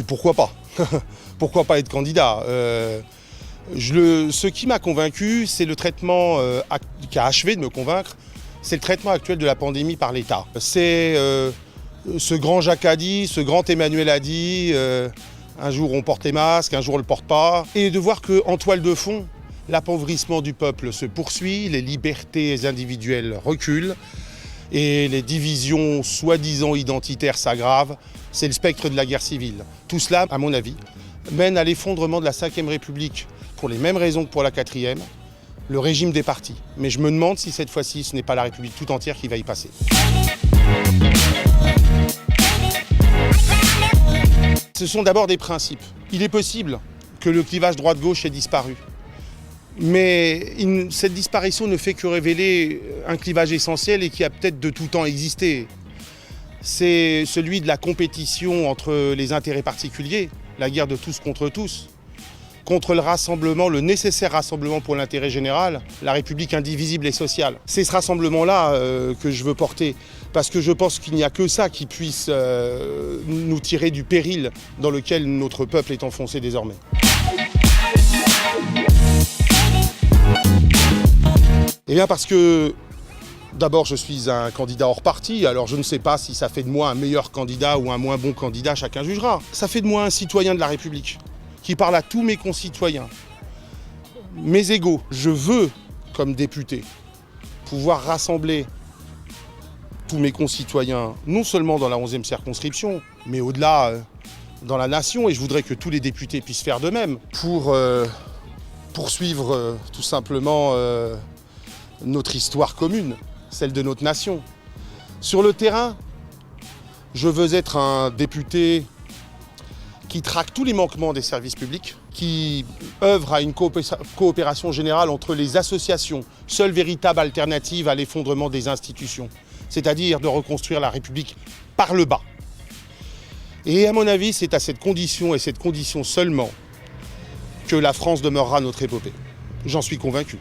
puis pourquoi pas? Pourquoi pas être candidat? Ce qui m'a convaincu, c'est le traitement qui a achevé de me convaincre, c'est le traitement actuel de la pandémie par l'État. C'est ce grand Jacques a dit, ce grand Emmanuel a dit, un jour on porte les masques, un jour on ne le porte pas. Et de voir qu'en toile de fond, l'appauvrissement du peuple se poursuit, les libertés individuelles reculent et les divisions soi-disant identitaires s'aggravent. C'est le spectre de la guerre civile. Tout cela, à mon avis, mène à l'effondrement de la Ve République pour les mêmes raisons que pour la Quatrième, le régime des partis. Mais je me demande si cette fois-ci, ce n'est pas la République tout entière qui va y passer. Ce sont d'abord des principes. Il est possible que le clivage droite-gauche ait disparu. Mais cette disparition ne fait que révéler un clivage essentiel et qui a peut-être de tout temps existé. C'est celui de la compétition entre les intérêts particuliers, la guerre de tous, contre le rassemblement, le nécessaire rassemblement pour l'intérêt général, la République indivisible et sociale. C'est ce rassemblement-là que je veux porter, parce que je pense qu'il n'y a que ça qui puisse nous tirer du péril dans lequel notre peuple est enfoncé désormais. Eh bien parce que, d'abord, je suis un candidat hors parti, alors je ne sais pas si ça fait de moi un meilleur candidat ou un moins bon candidat, chacun jugera. Ça fait de moi un citoyen de la République, qui parle à tous mes concitoyens, mes égaux. Je veux, comme député, pouvoir rassembler tous mes concitoyens, non seulement dans la 11e circonscription, mais au-delà, dans la nation, et je voudrais que tous les députés puissent faire de même pour poursuivre tout simplement notre histoire commune, celle de notre nation. Sur le terrain, je veux être un député qui traque tous les manquements des services publics, qui œuvre à une coopération générale entre les associations, seule véritable alternative à l'effondrement des institutions, c'est-à-dire de reconstruire la République par le bas. Et à mon avis, c'est à cette condition et cette condition seulement que la France demeurera notre épopée. J'en suis convaincu.